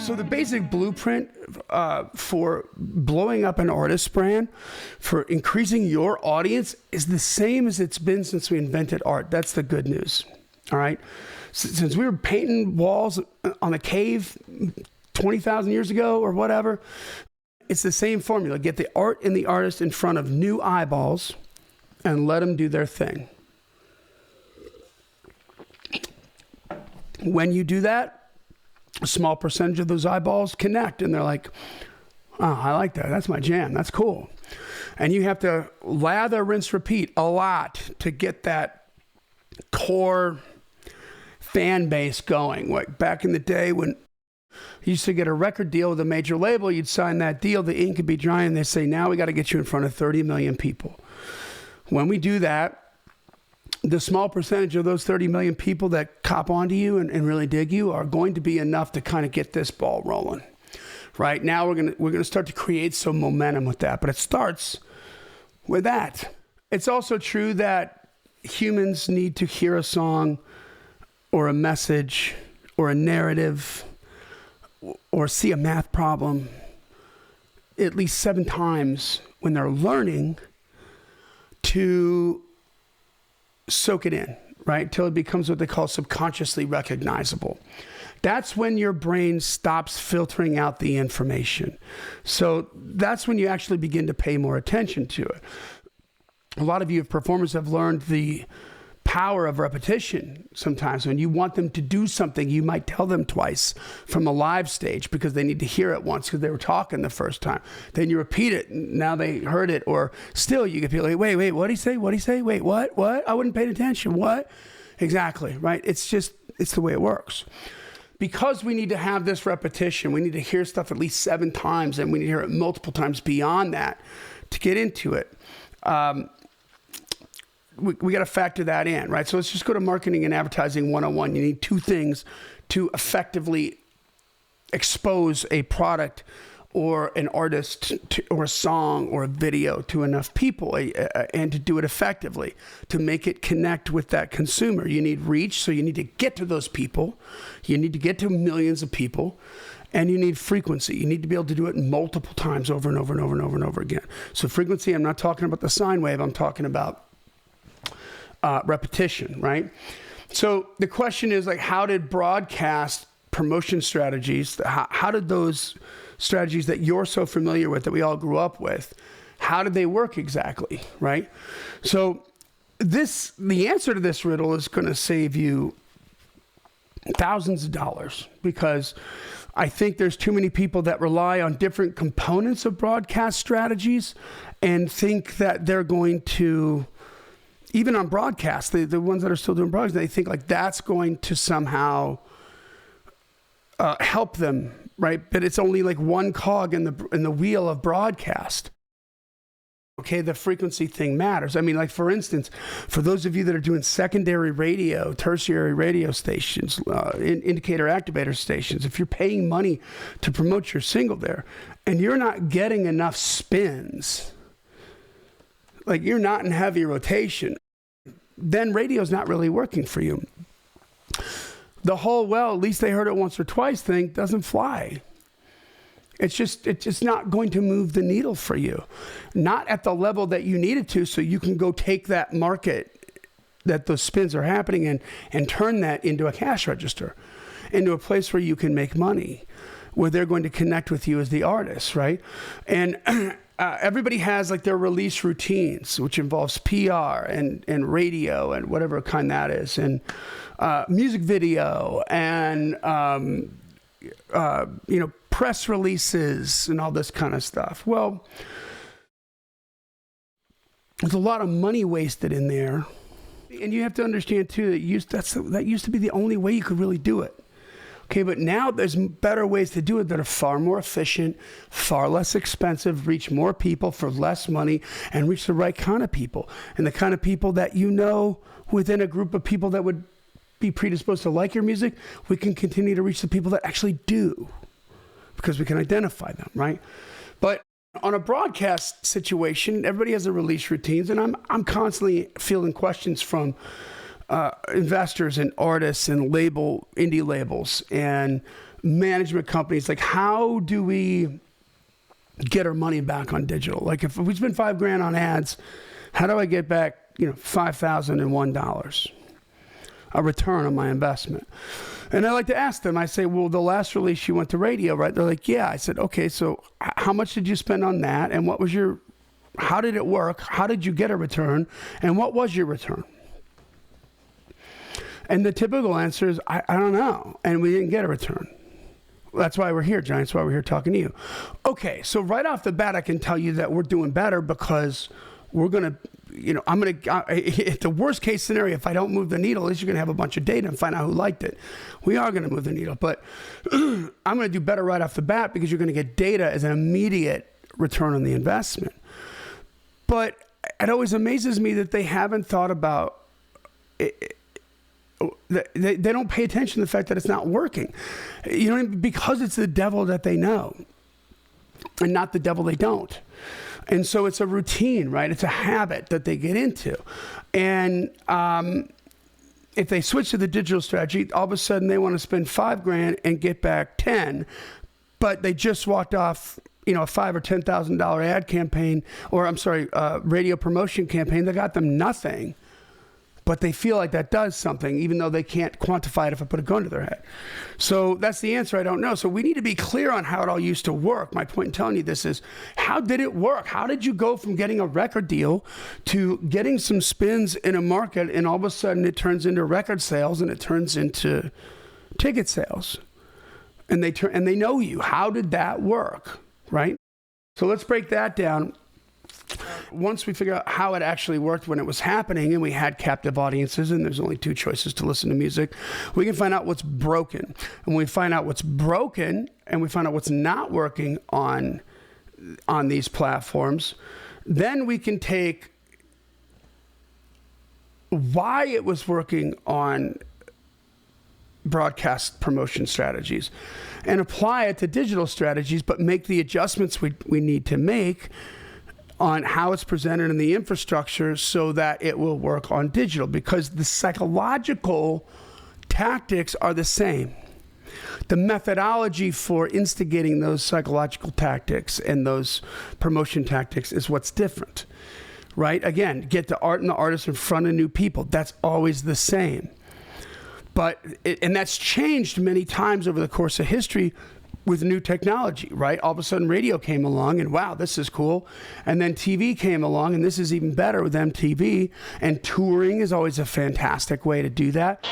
So the basic blueprint for blowing up an artist brand, for increasing your audience, is the same as it's been since we invented art. That's the good news. All right. Since we were painting walls on a cave 20,000 years ago or whatever, it's the same formula. Get the art and the artist in front of new eyeballs and let them do their thing. When you do that, a small percentage of those eyeballs connect and they're like, oh, I like that. That's my jam. That's cool. And you have to lather, rinse, repeat a lot to get that core fan base going. Like back in the day when you used to get a record deal with a major label, you'd sign that deal, the ink would be dry, and they say, now we got to get you in front of 30 million people. When we do that, the small percentage of those 30 million people that cop onto you and really dig you are going to be enough to kind of get this ball rolling. Right now, we're gonna start to create some momentum with that, but it starts with that. It's also true that humans need to hear a song or a message or a narrative or see a math problem at least 7 times when they're learning to soak it in, right? Till it becomes what they call subconsciously recognizable. That's when your brain stops filtering out the information. So that's when you actually begin to pay more attention to it. A lot of you performers have learned the power of repetition. Sometimes when you want them to do something, you might tell them twice from a live stage because they need to hear it once because they were talking the first time. Then you repeat it, now they heard it. Or still you get people like, wait, what'd he say? What'd he say? Wait, what? I wouldn't pay attention. What? Exactly, right? It's the way it works. Because we need to have this repetition, we need to hear stuff at least 7 times, and we need to hear it multiple times beyond that to get into it. We got to factor that in, right? So let's just go to marketing and advertising 101. You need 2 things to effectively expose a product or an artist or a song or a video to enough people and to do it effectively, to make it connect with that consumer. You need reach, so you need to get to those people. You need to get to millions of people. And you need frequency. You need to be able to do it multiple times over and over and over and over and over again. So frequency, I'm not talking about the sine wave. I'm talking about repetition, right? So the question is, like, how did broadcast promotion strategies, how did those strategies that you're so familiar with, that we all grew up with, how did they work exactly, right? So the answer to this riddle is going to save you thousands of dollars, because I think there's too many people that rely on different components of broadcast strategies and think that they're going to, even on broadcast, the ones that are still doing broadcast, they think like that's going to somehow help them, right? But it's only like one cog in the wheel of broadcast. Okay, the frequency thing matters. I mean, like, for instance, for those of you that are doing secondary radio, tertiary radio stations, indicator activator stations, if you're paying money to promote your single there and you're not getting enough spins, like you're not in heavy rotation, then radio's not really working for you. The whole, well, at least they heard it once or twice thing doesn't fly. It's just not going to move the needle for you. Not at the level that you need it to, so you can go take that market that those spins are happening in and turn that into a cash register, into a place where you can make money, where they're going to connect with you as the artist, right? And everybody has like their release routines, which involves PR and radio and whatever kind that is, and music video and press releases and all this kind of stuff. Well, there's a lot of money wasted in there, and you have to understand too that that used to be the only way you could really do it. Okay, but now there's better ways to do it that are far more efficient, far less expensive, reach more people for less money, and reach the right kind of people. And the kind of people that you know within a group of people that would be predisposed to like your music, we can continue to reach the people that actually do, because we can identify them, right? But on a broadcast situation, everybody has their release routines, and I'm constantly fielding questions from investors and artists and indie labels and management companies, like, how do we get our money back on digital? Like, if we spend $5,000 on ads, how do I get back, $5,001, a return on my investment? And I like to ask them, I say, well, the last release you went to radio, right? They're like, yeah. I said, okay, so how much did you spend on that? And how did it work? How did you get a return? And what was your return? And the typical answer is, I don't know. And we didn't get a return. That's why we're here, Johnny. That's why we're here talking to you. Okay, so right off the bat, I can tell you that we're doing better because we're going to, if the worst case scenario, if I don't move the needle, at least you're going to have a bunch of data and find out who liked it. We are going to move the needle, but I'm going to do better right off the bat because you're going to get data as an immediate return on the investment. But it always amazes me that they haven't thought about it. They don't pay attention to the fact that it's not working. Because it's the devil that they know and not the devil they don't. And so it's a routine, right? It's a habit that they get into. And if they switch to the digital strategy, all of a sudden they want to spend $5,000 and get back 10, but they just walked off, a $5,000 or $10,000 ad campaign, radio promotion campaign that got them nothing. But they feel like that does something, even though they can't quantify it if I put a gun to their head. So that's the answer. I don't know. So we need to be clear on how it all used to work. My point in telling you this is, how did it work? How did you go from getting a record deal to getting some spins in a market, and all of a sudden it turns into record sales and it turns into ticket sales? And they know you. How did that work, right? So let's break that down. Once we figure out how it actually worked when it was happening and we had captive audiences and there's only two choices to listen to music, we can find out what's broken. And when we find out what's broken and we find out what's not working on these platforms, then we can take why it was working on broadcast promotion strategies and apply it to digital strategies, but make the adjustments we need to make on how it's presented in the infrastructure so that it will work on digital, because the psychological tactics are the same. The methodology for instigating those psychological tactics and those promotion tactics is what's different, right? Again, get the art and the artist in front of new people. That's always the same. And that's changed many times over the course of history with new technology, right? All of a sudden radio came along and wow, this is cool. And then TV came along and this is even better with MTV. And touring is always a fantastic way to do that.